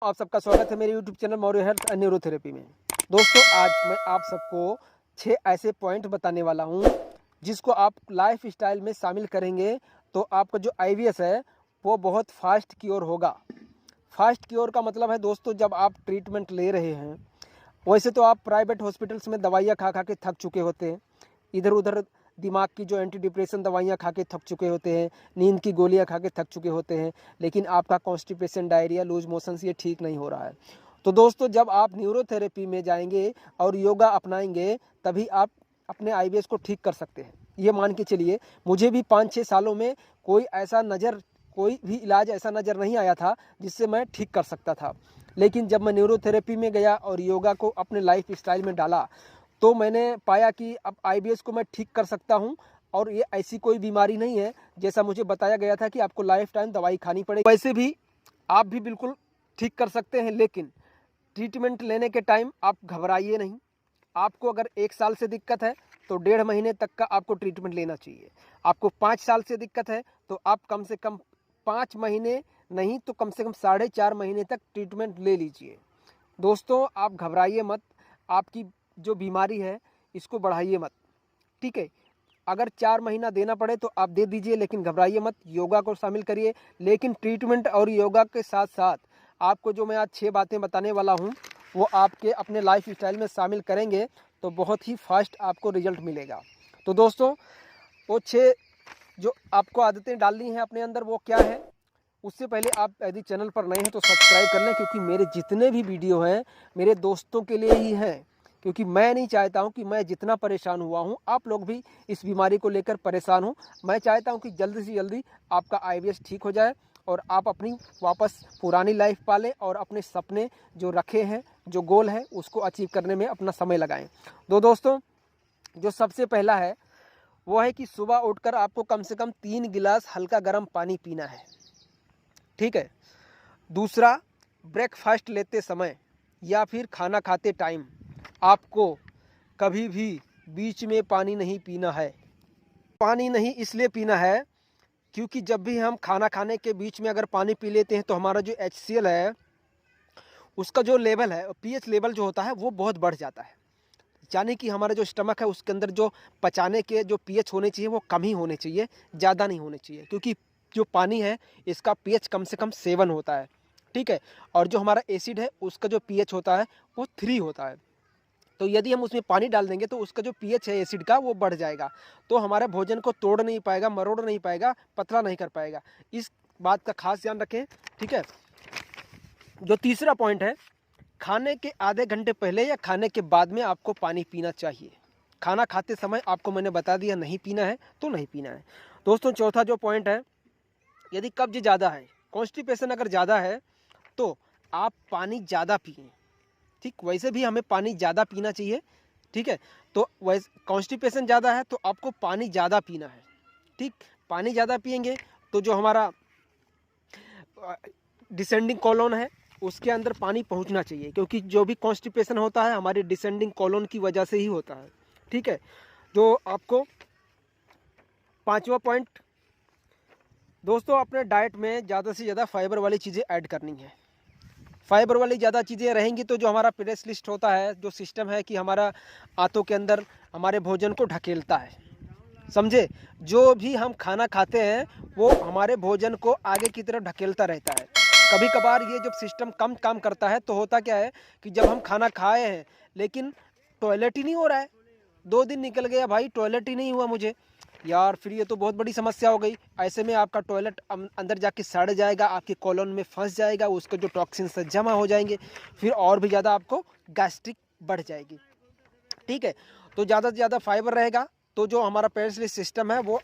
आप सबका स्वागत है मेरे YouTube channel Maurya health and neurotherapy में। दोस्तों, आज मैं आप सबको 6 ऐसे पॉइंट बताने वाला हूं जिसको आप लाइफ स्टाइल में शामिल करेंगे तो आपका जो IBS है वो बहुत फास्ट क्योर होगा। फास्ट क्योर का मतलब है दोस्तों, जब आप ट्रीटमेंट ले रहे हैं, वैसे तो आप प्राइवेट हॉस्पिटल्स में दवाइयाँ खा खा के थक चुके होते हैं, इधर उधर दिमाग की जो एंटी डिप्रेशन दवाइयाँ खा के थक चुके होते हैं, नींद की गोलियाँ खा के थक चुके होते हैं, लेकिन आपका कॉन्स्टिपेशन, डायरिया, लूज मोशंस ये ठीक नहीं हो रहा है। तो दोस्तों, जब आप न्यूरोथेरेपी में जाएंगे और योगा अपनाएंगे तभी आप अपने IBS को ठीक कर सकते हैं। ये मान के चलिए, मुझे भी 5-6 सालों में कोई भी इलाज ऐसा नज़र नहीं आया था जिससे मैं ठीक कर सकता था, लेकिन जब मैं न्यूरोथेरेपी में गया और योगा को अपने लाइफ स्टाइल में डाला तो मैंने पाया कि अब IBS को मैं ठीक कर सकता हूं। और ये ऐसी कोई बीमारी नहीं है जैसा मुझे बताया गया था कि आपको लाइफ टाइम दवाई खानी पड़ेगी। वैसे भी आप भी बिल्कुल ठीक कर सकते हैं, लेकिन ट्रीटमेंट लेने के टाइम आप घबराइए नहीं। आपको अगर 1 साल से दिक्कत है तो 1.5 महीने तक का आपको ट्रीटमेंट लेना चाहिए। आपको 5 साल से दिक्कत है तो आप कम से कम 5 महीने नहीं तो कम से कम 4.5 महीने तक ट्रीटमेंट ले लीजिए। दोस्तों, आप घबराइए मत, आपकी जो बीमारी है इसको बढ़ाइए मत, ठीक है। अगर 4 महीना देना पड़े तो आप दे दीजिए, लेकिन घबराइए मत, योगा को शामिल करिए। लेकिन ट्रीटमेंट और योगा के साथ साथ आपको जो मैं आज 6 बातें बताने वाला हूँ वो आपके अपने लाइफ स्टाइल में शामिल करेंगे तो बहुत ही फास्ट आपको रिजल्ट मिलेगा। तो दोस्तों, वो 6 जो आपको आदतें डालनी हैं अपने अंदर वो क्या है, उससे पहले आप यदि चैनल पर नए हैं तो सब्सक्राइब कर लें, क्योंकि मेरे जितने भी वीडियो हैं मेरे दोस्तों के लिए ही हैं। क्योंकि मैं नहीं चाहता हूं कि मैं जितना परेशान हुआ हूं आप लोग भी इस बीमारी को लेकर परेशान हो। मैं चाहता हूं कि जल्दी से जल्दी आपका IBS ठीक हो जाए और आप अपनी वापस पुरानी लाइफ पालें और अपने सपने जो रखे हैं, जो गोल है, उसको अचीव करने में अपना समय लगाएं। तो दोस्तों, जो सबसे पहला है वो है कि सुबह उठकर आपको कम से कम 3 गिलास हल्का गर्म पानी पीना है, ठीक है। दूसरा, ब्रेकफास्ट लेते समय या फिर खाना खाते टाइम आपको कभी भी बीच में पानी नहीं पीना है। पानी नहीं इसलिए पीना है क्योंकि जब भी हम खाना खाने के बीच में अगर पानी पी लेते हैं तो हमारा जो HCl है उसका जो लेवल है, pH लेवल जो होता है वो बहुत बढ़ जाता है। यानी कि हमारा जो स्टमक है उसके अंदर जो पचाने के जो pH होने चाहिए वो कम ही होने चाहिए, ज़्यादा नहीं होने चाहिए, क्योंकि जो पानी है इसका pH कम से कम 7 होता है, ठीक है। और जो हमारा एसिड है उसका जो pH होता है वो 3 होता है। तो यदि हम उसमें पानी डाल देंगे तो उसका जो pH है एसिड का वो बढ़ जाएगा, तो हमारे भोजन को तोड़ नहीं पाएगा, मरोड़ नहीं पाएगा, पतला नहीं कर पाएगा। इस बात का खास ध्यान रखें, ठीक है। जो तीसरा पॉइंट है, खाने के आधे घंटे पहले या खाने के बाद में आपको पानी पीना चाहिए। खाना खाते समय आपको मैंने बता दिया नहीं पीना है तो नहीं पीना है। दोस्तों, चौथा जो पॉइंट है, यदि कब्ज ज़्यादा है, कॉन्स्टिपेशन अगर ज़्यादा है तो आप पानी ज़्यादा पिएं, ठीक। वैसे भी हमें पानी ज़्यादा पीना चाहिए, ठीक है। तो वैसे कॉन्स्टिपेशन ज़्यादा है तो आपको पानी ज़्यादा पीना है, ठीक। पानी ज़्यादा पिएंगे तो जो हमारा डिसेंडिंग कॉलोन है उसके अंदर पानी पहुंचना चाहिए, क्योंकि जो भी कॉन्स्टिपेशन होता है हमारे डिसेंडिंग कॉलोन की वजह से ही होता है, ठीक है। जो आपको 5वां पॉइंट, दोस्तों, अपने डाइट में ज़्यादा से ज़्यादा फाइबर वाली चीज़ें ऐड करनी है। फाइबर वाली ज़्यादा चीज़ें रहेंगी तो जो हमारा प्रेस लिस्ट होता है, जो सिस्टम है कि हमारा आंतों के अंदर हमारे भोजन को ढकेलता है, समझे। जो भी हम खाना खाते हैं वो हमारे भोजन को आगे की तरफ ढकेलता रहता है। कभी कभार ये जब सिस्टम कम काम करता है तो होता क्या है कि जब हम खाना खाए हैं लेकिन टॉयलेट ही नहीं हो रहा है, 2 दिन निकल गया भाई, टॉयलेट ही नहीं हुआ मुझे यार, फिर ये तो बहुत बड़ी समस्या हो गई। ऐसे में आपका टॉयलेट अंदर जाके सड़ जाएगा, आपके कॉलोन में फंस जाएगा, उसके जो टॉक्सिन्स जमा हो जाएंगे, फिर और भी ज़्यादा आपको गैस्ट्रिक बढ़ जाएगी, ठीक है। तो ज़्यादा से ज़्यादा फाइबर रहेगा तो जो हमारा पेरिफेरल सिस्टम है वो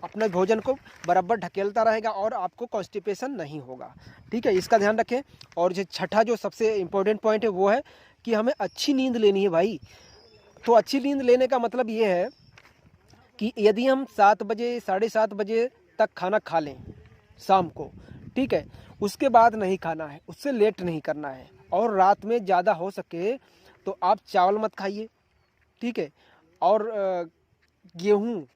अपने भोजन को बराबर ढकेलता रहेगा और आपको कॉन्स्टिपेशन नहीं होगा, ठीक है। इसका ध्यान रखें। और जो छठा जो सबसे इम्पोर्टेंट पॉइंट है वो है कि हमें अच्छी नींद लेनी है भाई। तो अच्छी नींद लेने का मतलब ये है कि यदि हम 7 बजे 7:30 बजे तक खाना खा लें शाम को, ठीक है, उसके बाद नहीं खाना है, उससे लेट नहीं करना है। और रात में ज़्यादा हो सके तो आप चावल मत खाइए, ठीक है। और गेहूँ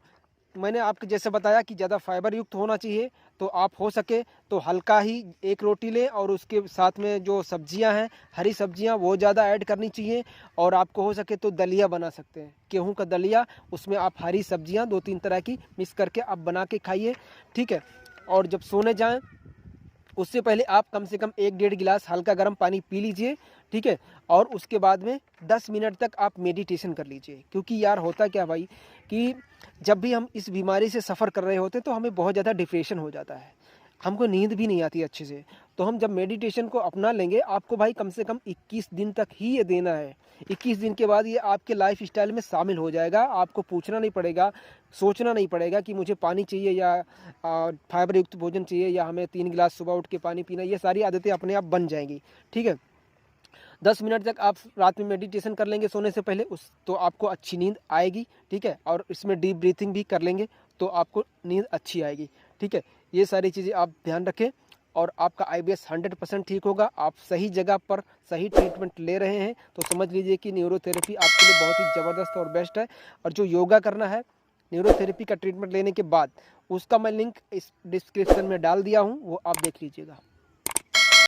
मैंने आपको जैसे बताया कि ज़्यादा फाइबर युक्त होना चाहिए, तो आप हो सके तो हल्का ही एक रोटी लें और उसके साथ में जो सब्जियां हैं, हरी सब्जियां, वो ज़्यादा ऐड करनी चाहिए। और आपको हो सके तो दलिया बना सकते हैं, गेहूं का दलिया, उसमें आप हरी सब्जियां 2-3 तरह की मिक्स करके आप बना के खाइए, ठीक है। और जब सोने जाएं उससे पहले आप कम से कम 1-1.5 गिलास हल्का गर्म पानी पी लीजिए, ठीक है। और उसके बाद में 10 मिनट तक आप मेडिटेशन कर लीजिए, क्योंकि यार होता क्या भाई कि जब भी हम इस बीमारी से सफ़र कर रहे होते तो हमें बहुत ज़्यादा डिप्रेशन हो जाता है, हमको नींद भी नहीं आती अच्छे से। तो हम जब मेडिटेशन को अपना लेंगे, आपको भाई कम से कम 21 दिन तक ही ये देना है। 21 दिन के बाद ये आपके लाइफ स्टाइल में शामिल हो जाएगा। आपको पूछना नहीं पड़ेगा, सोचना नहीं पड़ेगा कि मुझे पानी चाहिए या फाइबर युक्त भोजन चाहिए या हमें 3 गिलास सुबह उठ के पानी पीना। ये सारी आदतें अपने आप बन जाएंगी, ठीक है। 10 मिनट तक आप रात में मेडिटेशन कर लेंगे सोने से पहले, उस तो आपको अच्छी नींद आएगी, ठीक है। और इसमें डीप ब्रीथिंग भी कर लेंगे तो आपको नींद अच्छी आएगी, ठीक है। ये सारी चीज़ें आप ध्यान रखें और आपका IBS 100% ठीक होगा। आप सही जगह पर सही ट्रीटमेंट ले रहे हैं तो समझ लीजिए कि न्यूरोथेरेपी आपके लिए बहुत ही ज़बरदस्त और बेस्ट है। और जो योगा करना है न्यूरोथेरेपी का ट्रीटमेंट लेने के बाद, उसका मैं लिंक इस डिस्क्रिप्शन में डाल दिया हूँ, वो आप देख लीजिएगा।